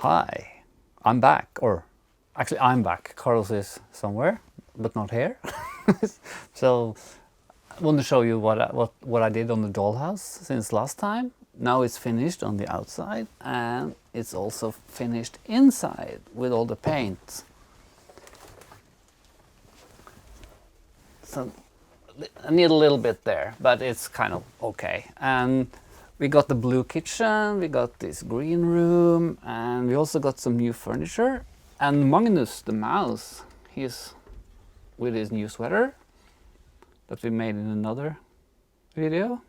Hi, I'm back, or actually I'm back. Carlos is somewhere, but not here. So I want to show you what I did on the dollhouse since last time. Now it's finished on the outside and it's also finished inside with all the paint. So I need a little bit there, but it's kind of okay. And we got the blue kitchen, we got this green room, and we also got some new furniture. And Magnus, the mouse, he's with his new sweater that we made in another video.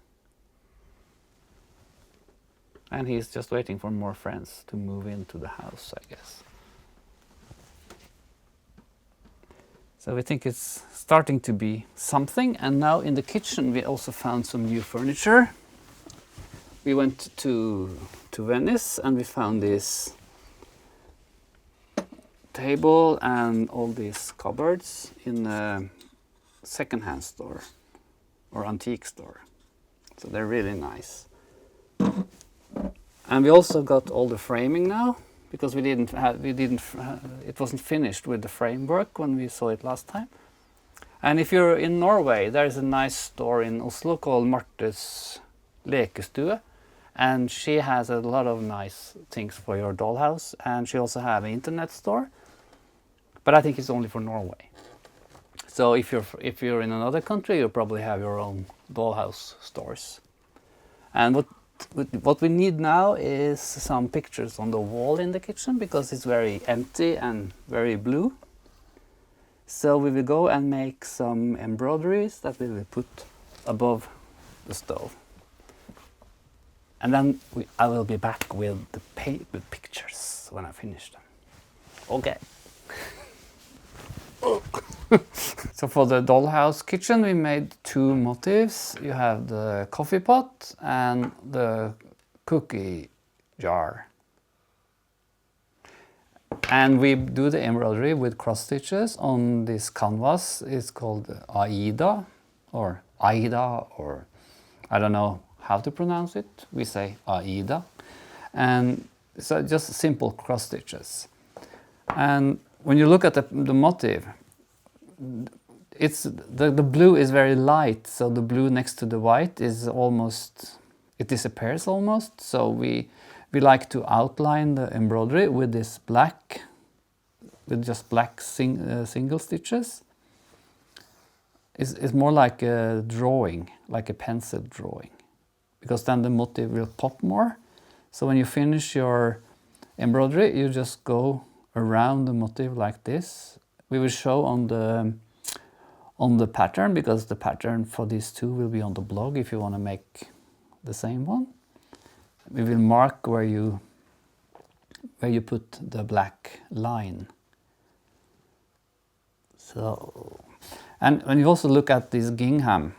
And he's just waiting for more friends to move into the house, I guess. So we think it's starting to be something. And now in the kitchen we also found some new furniture. We went to Venice and we found this table and all these cupboards in a second-hand store or antique store. So they're really nice. And we also got all the framing now because it wasn't finished with the framework when we saw it last time. And if you're in Norway, there is a nice store in Oslo called Marte's Lekestue. And she has a lot of nice things for your dollhouse, and she also has an internet store, but I think it's only for Norway. So if you're in another country, you probably have your own dollhouse stores. And what we need now is some pictures on the wall in the kitchen because it's very empty and very blue. So we will go and make some embroideries that we will put above the stove. And then I will be back with the pictures when I finish them. Okay. So for the dollhouse kitchen, we made two motifs. You have the coffee pot and the cookie jar. And we do the embroidery with cross stitches on this canvas. It's called Aida, or I don't know how to pronounce it. We say Aida. And so just simple cross stitches. And when you look at the motif, the blue is very light, so the blue next to the white is almost, it disappears almost. So we like to outline the embroidery with this black, with just black single stitches. It's more like a drawing, like a pencil drawing, because then the motif will pop more. So when you finish your embroidery, you just go around the motif like this. We will show on the pattern, because the pattern for these two will be on the blog if you want to make the same one. We will mark where you put the black line. So, and when you also look at this gingham,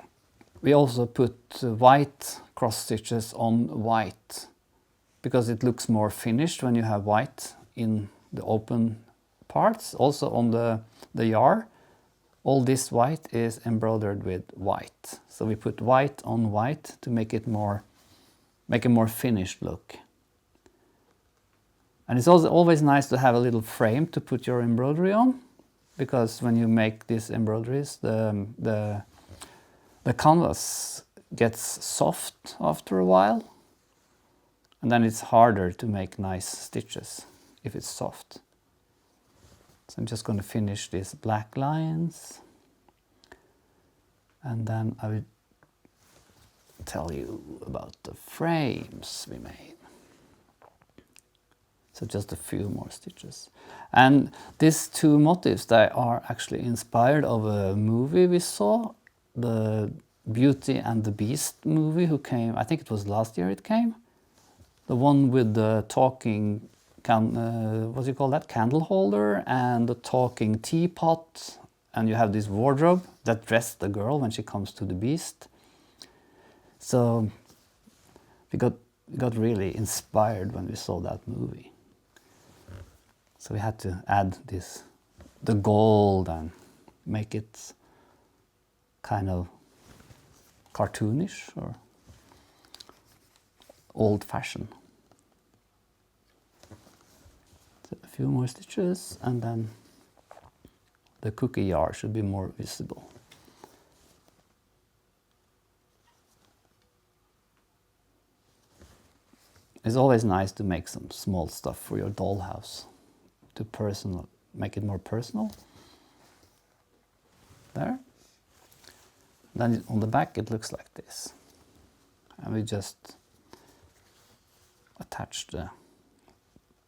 we also put white cross stitches on white, because it looks more finished when you have white in the open parts. Also on the jar, all this white is embroidered with white. So we put white on white to make a more finished look. And it's also always nice to have a little frame to put your embroidery on, because when you make these embroideries, the canvas gets soft after a while, and then it's harder to make nice stitches if it's soft. So I'm just going to finish these black lines, and then I will tell you about the frames we made. So just a few more stitches. And these two motifs, they are actually inspired of a movie we saw, the Beauty and the Beast movie, who came, I think it was last year it came. The one with the talking, what do you call that, candle holder, and the talking teapot, and you have this wardrobe that dressed the girl when she comes to the Beast. So we got really inspired when we saw that movie. So we had to add the gold and make it kind of cartoonish or old-fashioned. few more stitches, and then the cookie jar should be more visible. It's always nice to make some small stuff for your dollhouse to make it more personal. There. Then on the back it looks like this. And we just attach the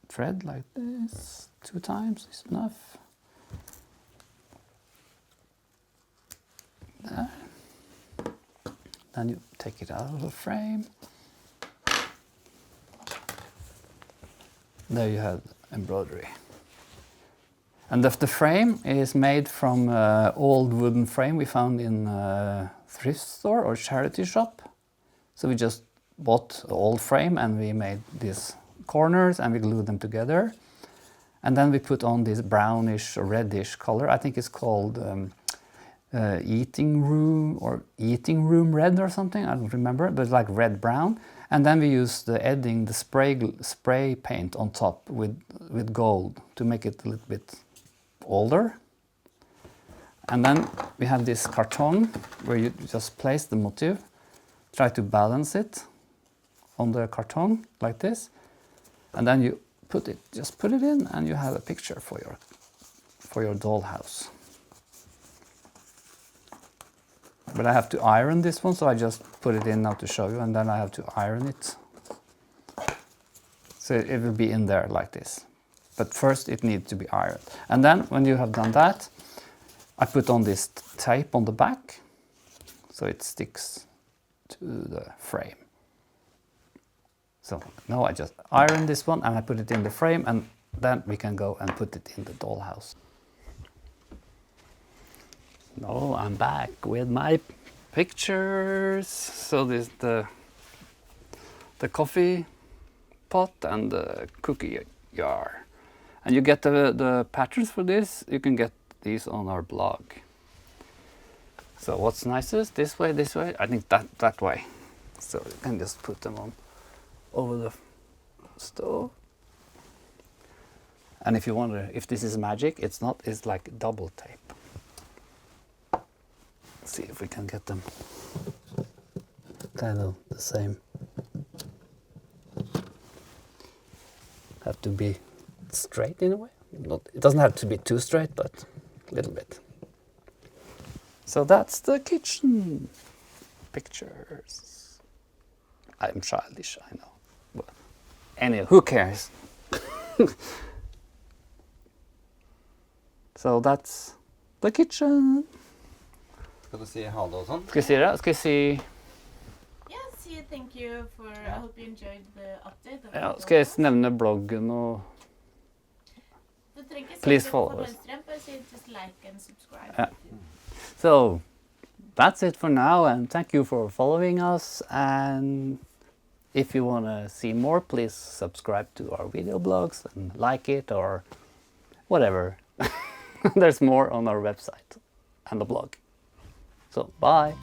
thread like this 2 times is enough. There. Then you take it out of the frame. There you have embroidery. And the frame is made from old wooden frame we found in a thrift store or charity shop. So we just bought the old frame and we made these corners and we glued them together. And then we put on this brownish or reddish color. I think it's called eating room red or something. I don't remember, but like red brown. And then we use the edding, the spray paint on top with gold to make it a little bit older. And then we have this carton where you just place the motif, try to balance it on the carton like this, and then you just put it in, and you have a picture for your dollhouse. But I have to iron this one, so I just put it in now to show you, and then I have to iron it. So it will be in there like this. But first it needs to be ironed. And then when you have done that, I put on this tape on the back, so it sticks to the frame. So now I just iron this one and I put it in the frame, and then we can go and put it in the dollhouse. Now I'm back with my pictures. So this the coffee pot and the cookie jar. And you get the patterns for this, you can get these on our blog. So what's nicest? This way? I think that way. So you can just put them on over the stove. And if you wonder if this is magic, it's not, it's like double tape. Let's see if we can get them kind of the same. Have to be straight in a way. It doesn't have to be too straight, but a little bit. So that's the kitchen pictures. I'm childish, I know. But anyway, who cares? So that's the kitchen. Skal du si ha det og sånn? Skal vi si det? Skal vi si... Yeah, thank you for, I hope you enjoyed the update. Ja, skal jeg nevne bloggen og... Please follow us. Just like and subscribe. Yeah. So that's it for now, and thank you for following us. And if you want to see more, please subscribe to our video blogs and like it or whatever. There's more on our website and the blog. So bye.